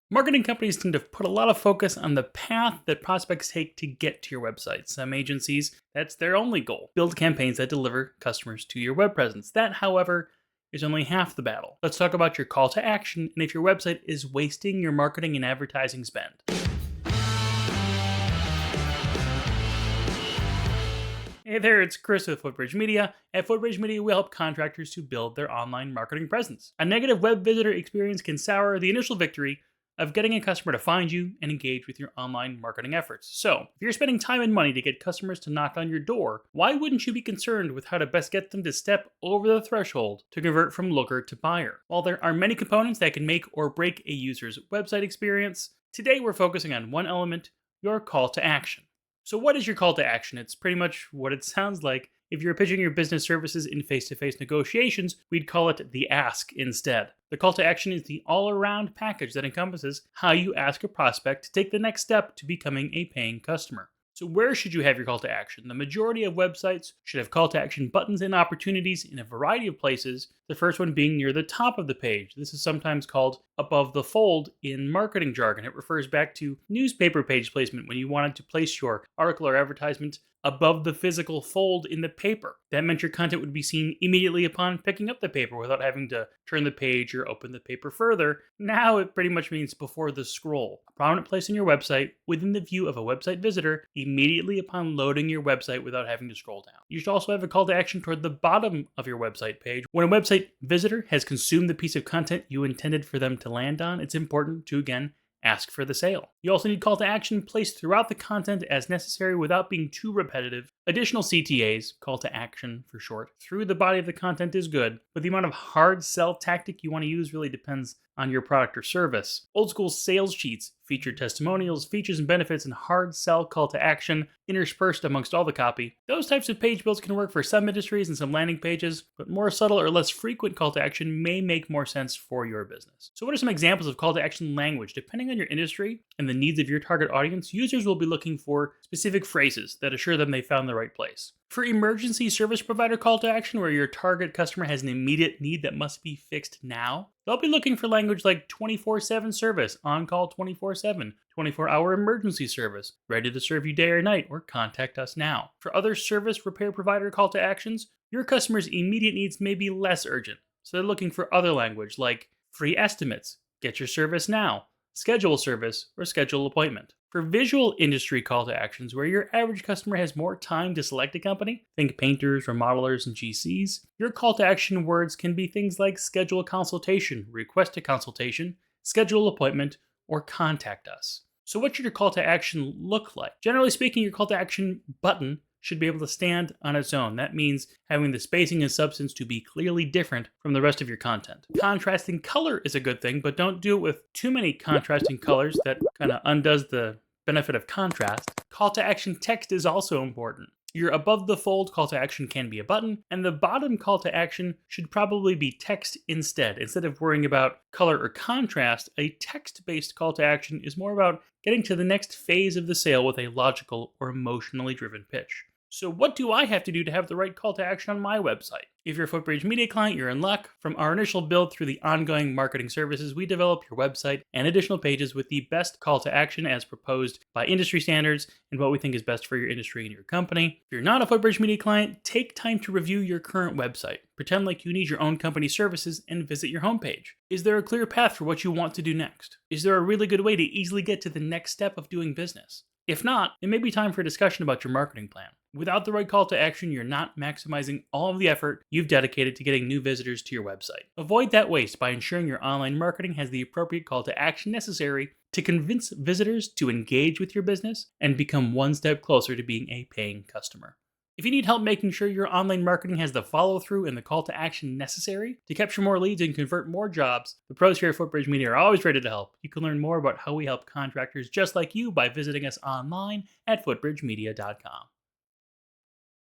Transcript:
Marketing companies tend to put a lot of focus on the path that prospects take to get to your website. Some agencies, that's their only goal. Build campaigns that deliver customers to your web presence. That, however, is only half the battle. Let's talk about your call to action and if your website is wasting your marketing and advertising spend. Hey there, it's Chris with Footbridge Media. At Footbridge Media, we help contractors to build their online marketing presence. A negative web visitor experience can sour the initial victory of getting a customer to find you and engage with your online marketing efforts. So, if you're spending time and money to get customers to knock on your door, why wouldn't you be concerned with how to best get them to step over the threshold to convert from looker to buyer? While there are many components that can make or break a user's website experience, today we're focusing on one element, your call to action. So what is your call to action? It's pretty much what it sounds like. If you're pitching your business services in face-to-face negotiations, we'd call it the ask instead. The call to action is the all-around package that encompasses how you ask a prospect to take the next step to becoming a paying customer. So where should you have your call to action? The majority of websites should have call to action buttons and opportunities in a variety of places, the first one being near the top of the page. This is sometimes called above the fold in marketing jargon. It refers back to newspaper page placement when you wanted to place your article or advertisement above the physical fold in the paper. That meant your content would be seen immediately upon picking up the paper without having to turn the page or open the paper further. Now it pretty much means before the scroll. A prominent place on your website within the view of a website visitor immediately upon loading your website without having to scroll down. You should also have a call to action toward the bottom of your website page. When a website visitor has consumed the piece of content you intended for them to land on, it's important to, again, ask for the sale. You also need call to action placed throughout the content as necessary without being too repetitive. Additional CTAs, call to action for short, through the body of the content is good, but the amount of hard sell tactic you want to use really depends on your product or service. Old school sales sheets feature testimonials, features and benefits, and hard sell call to action interspersed amongst all the copy. Those types of page builds can work for some industries and some landing pages, but more subtle or less frequent call to action may make more sense for your business. So what are some examples of call to action language? Depending on your industry and the needs of your target audience, users will be looking for specific phrases that assure them they found the right place. For emergency service provider call to action, where your target customer has an immediate need that must be fixed now, they'll be looking for language like 24/7 service, on-call 24/7, 24-hour emergency service, ready to serve you day or night, or contact us now. For other service repair provider call to actions, your customer's immediate needs may be less urgent, so they're looking for other language like free estimates, get your service now, schedule service, or schedule appointment. For visual industry call to actions, where your average customer has more time to select a company, think painters, remodelers, and GCs, your call to action words can be things like schedule a consultation, request a consultation, schedule appointment, or contact us. So what should your call to action look like? Generally speaking, your call to action button should be able to stand on its own. That means having the spacing and substance to be clearly different from the rest of your content. Contrasting color is a good thing, but don't do it with too many contrasting colors. That kind of undoes the benefit of contrast. Call to action text is also important. Your above the fold call to action can be a button, and the bottom call to action should probably be text instead. Instead of worrying about color or contrast, a text-based call to action is more about getting to the next phase of the sale with a logical or emotionally driven pitch. So what do I have to do to have the right call to action on my website? If you're a Footbridge Media client, you're in luck. From our initial build through the ongoing marketing services, we develop your website and additional pages with the best call to action as proposed by industry standards and what we think is best for your industry and your company. If you're not a Footbridge Media client, take time to review your current website. Pretend like you need your own company services and visit your homepage. Is there a clear path for what you want to do next? Is there a really good way to easily get to the next step of doing business? If not, it may be time for a discussion about your marketing plan. Without the right call to action, you're not maximizing all of the effort you've dedicated to getting new visitors to your website. Avoid that waste by ensuring your online marketing has the appropriate call to action necessary to convince visitors to engage with your business and become one step closer to being a paying customer. If you need help making sure your online marketing has the follow-through and the call to action necessary to capture more leads and convert more jobs, the pros here at Footbridge Media are always ready to help. You can learn more about how we help contractors just like you by visiting us online at footbridgemedia.com.